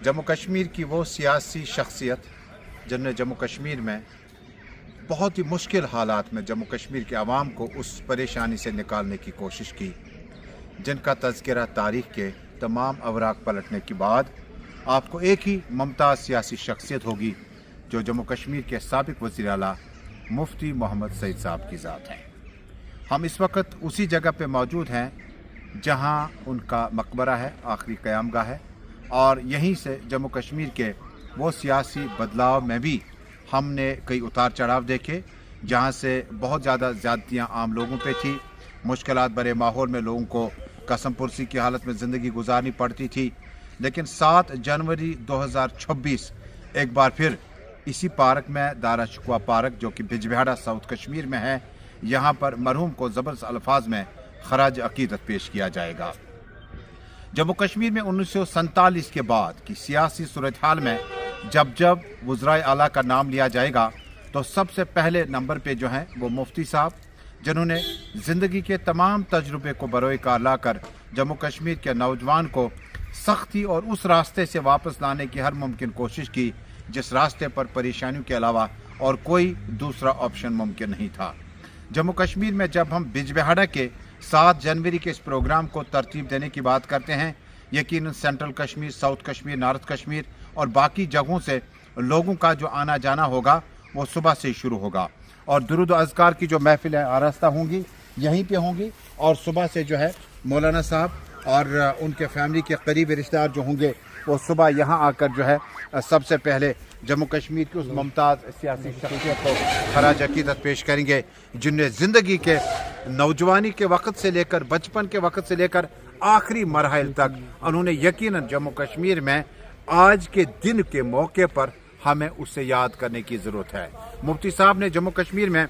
जम्मू कश्मीर की वो सियासी शख्सियत जिन्होंने जम्मू कश्मीर में बहुत ही मुश्किल हालात में जम्मू कश्मीर के आवाम को उस परेशानी से निकालने की कोशिश की, जिनका तज़किरा तारीख़ के तमाम अवराक पलटने के बाद आपको एक ही मुमताज़ सियासी शख्सियत होगी जो जम्मू कश्मीर के साबिक़ वज़ीर आला मुफ्ती मोहम्मद सईद साहब की ज़ात है। हम इस वक्त उसी जगह पे मौजूद हैं जहां उनका मकबरा है, आखिरी क़यामगाह है, और यहीं से जम्मू कश्मीर के वो सियासी बदलाव में भी हमने कई उतार चढ़ाव देखे, जहां से बहुत ज़्यादा ज़्यादतियाँ आम लोगों पे थी, मुश्किलात भरे माहौल में लोगों को कसम पुरसी की हालत में ज़िंदगी गुजारनी पड़ती थी। लेकिन 7 जनवरी 2026 एक बार फिर इसी पार्क में, दारा शिकवा पार्क जो कि बिजबिहाड़ा साउथ कश्मीर में है, यहाँ पर मरहूम को ज़बरदस्त अल्फाज में खराज अकीदत पेश किया जाएगा। जम्मू कश्मीर में 1947 के बाद की सियासी सूरत हाल में जब जब वज़राए आला का नाम लिया जाएगा तो सबसे पहले नंबर पे जो हैं वो मुफ्ती साहब, जिन्होंने ज़िंदगी के तमाम तजुर्बे को बरोए कार लाकर जम्मू कश्मीर के नौजवान को सख्ती और उस रास्ते से वापस लाने की हर मुमकिन कोशिश की जिस रास्ते पर परेशानियों के अलावा और कोई दूसरा ऑप्शन मुमकिन नहीं था। जम्मू कश्मीर में जब हम बिजबिहाड़ा के 7 जनवरी के इस प्रोग्राम को तरतीब देने की बात करते हैं, यकीनन central Kashmir, south Kashmir, north Kashmir और बाकी जगहों से लोगों का जो आना जाना होगा वो सुबह से ही शुरू होगा और दुरूद अज़कार की जो महफिलें आरास्ता होंगी यहीं पे होंगी, और सुबह से जो है मौलाना साहब और उनके फैमिली के करीबी रिश्तेदार जो होंगे वो सुबह यहाँ आकर जो है सबसे पहले जम्मू कश्मीर की उस मुमताज़ सियासी शख्सियत को खराज अकीदत पेश करेंगे जिनने ज़िंदगी के नौजवानी के वक्त से लेकर, बचपन के वक्त से लेकर आखिरी मरहल तक उन्होंने यकीनन जम्मू कश्मीर में आज के दिन के मौके पर हमें उसे याद करने की ज़रूरत है। मुफ्ती साहब ने जम्मू कश्मीर में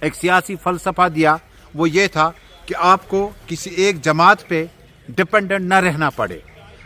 एक सियासी फ़लसफ़ा दिया, वो ये था कि आपको किसी एक जमात पे डिपेंडेंट न रहना पड़े,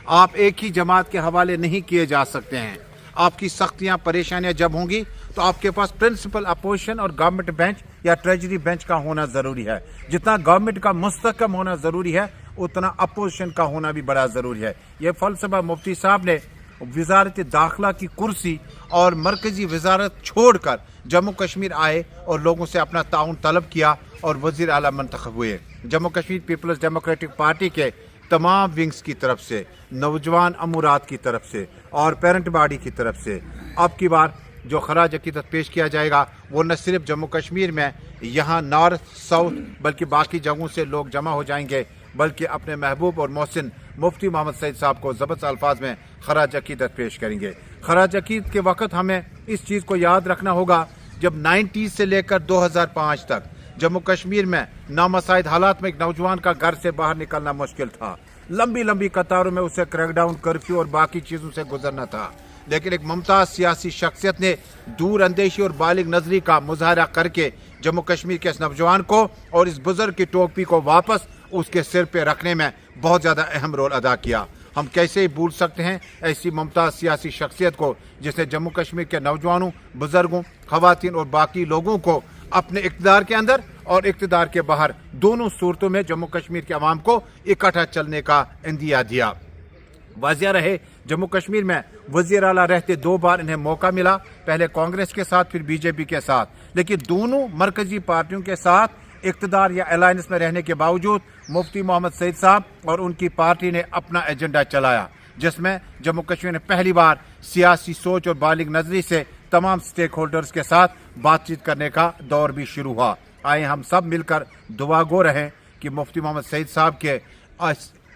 आप एक ही जमात के हवाले नहीं किए जा सकते हैं। आपकी सख्तियां, परेशानियां जब होंगी तो आपके पास प्रिंसिपल अपोजिशन और गवर्नमेंट बेंच या ट्रेजरी बेंच का होना ज़रूरी है। जितना गवर्नमेंट का मुस्तकम होना ज़रूरी है उतना अपोजिशन का होना भी बड़ा ज़रूरी है। ये फ़लसफ़ा मुफ्ती साहब ने वज़ारत दाखिला की कुर्सी और मरकज़ी वज़ारत छोड़कर जम्मू कश्मीर आए और लोगों से अपना ताउन तलब किया और वज़ीर आला मंतखब हुए। जम्मू कश्मीर पीपल्स डेमोक्रेटिक पार्टी के तमाम विंग्स की तरफ से, नौजवान अमूरात की तरफ से और पेरेंट बॉडी की तरफ से अब की बार जो खराज अकीदत पेश किया जाएगा वो न सिर्फ जम्मू कश्मीर में यहाँ नॉर्थ साउथ बल्कि बाकी जगहों से लोग जमा हो जाएंगे, बल्कि अपने महबूब और मोहसिन मुफ्ती मोहम्मद सईद साहब को ज़बरदस्त अल्फाज में खराज अकीदत पेश करेंगे। खराज अकीदत के वक्त हमें इस चीज़ को याद रखना होगा, जब 90 से लेकर 2005 तक जम्मू कश्मीर में नामसाइद हालात में एक नौजवान का घर से बाहर निकलना मुश्किल था, लंबी लंबी कतारों में उसे क्रैकडाउन, कर्फ्यू और बाकी चीज़ों से गुजरना था। लेकिन एक मुमताज़ सियासी शख्सियत ने दूर अंदेशी और बालिग नजरी का मुजाहरा करके जम्मू कश्मीर के इस नौजवान को और इस बुजुर्ग की टोपी को वापस उसके सिर पे रखने में बहुत ज़्यादा अहम रोल अदा किया। हम कैसे ही भूल सकते हैं ऐसी मुमताज़ सियासी शख्सियत को जिसने जम्मू कश्मीर के नौजवानों, बुजुर्गों, खवातीन और बाकी लोगों को अपने इक़्तिदार के अंदर और इक़्तिदार के बाहर दोनों सूरतों में जम्मू कश्मीर के अवाम को इकट्ठा चलने का इंदिया दिया। वाज़िया रहे, जम्मू कश्मीर में वज़ीर आला रहते 2 बार इन्हें मौका मिला, पहले कांग्रेस के साथ फिर बीजेपी के साथ, लेकिन दोनों मरकजी पार्टियों के साथ इक़्तिदार या अलायंस में रहने के बावजूद मुफ्ती मोहम्मद सईद साहब और उनकी पार्टी ने अपना एजेंडा चलाया, जिसमें जम्मू कश्मीर ने पहली बार सियासी सोच और बालिग नजरी से तमाम स्टेक होल्डर्स के साथ बातचीत करने का दौर भी शुरू हुआ। आए हम सब मिलकर दुआ गो रहें कि मुफ्ती मोहम्मद सईद साहब के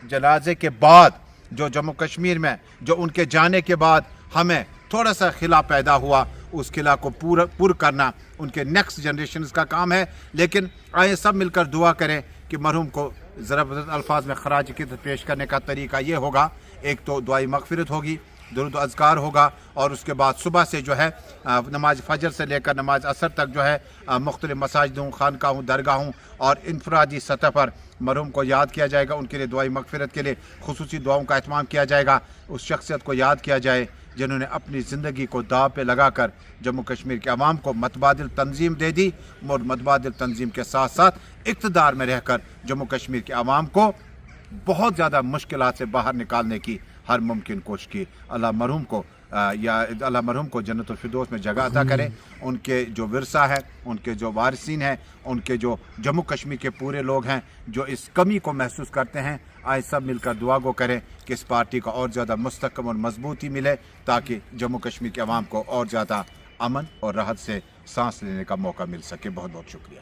जनाजे के बाद जो जम्मू कश्मीर में जो उनके जाने के बाद हमें थोड़ा सा खिला पैदा हुआ, उस खिला को पूरा करना उनके नेक्स्ट जनरेशन का काम है। लेकिन आइए सब मिलकर दुआ करें कि मरहूम को ज़बरदस्त अल्फाज में खराज अकीदत पेश करने का तरीका ये होगा, एक तो दुआई मग़फ़िरत होगी, दुरूद अज़कार होगा, और उसके बाद सुबह से जो है नमाज फजर से लेकर नमाज असर तक जो है मुख्तलिफ मसाजिदों, खानकाहों, दरगाहों और इनफरादी सतह पर मरहूम को याद किया जाएगा। उनके लिए दुआई मग़फ़िरत के लिए खुसूसी दुआओं का एहतमाम किया जाएगा। उस शख्सियत को याद किया जाए जिन्होंने अपनी ज़िंदगी को दाव पे लगाकर जम्मू कश्मीर के अवाम को मतबादिल तंजीम दे दी और मतबादिल तंजीम के साथ साथ इक़्तिदार में रहकर जम्मू कश्मीर के अवाम को बहुत ज़्यादा मुश्किलात से बाहर निकालने की हर मुमकिन कोशिश की। अल्लाह मरहूम को अल्लाह मरहूम को जन्नतुल फिरदौस में जगह अता करे। उनके जो विरसा है, उनके जो वारिसीन हैं, उनके जो जम्मू कश्मीर के पूरे लोग हैं जो इस कमी को महसूस करते हैं, आए सब मिलकर दुआ गो करें कि इस पार्टी को और ज़्यादा मुस्तकम और मजबूती मिले, ताकि जम्मू कश्मीर के अवाम को और ज़्यादा अमन और राहत से सांस लेने का मौका मिल सके। बहुत बहुत शुक्रिया।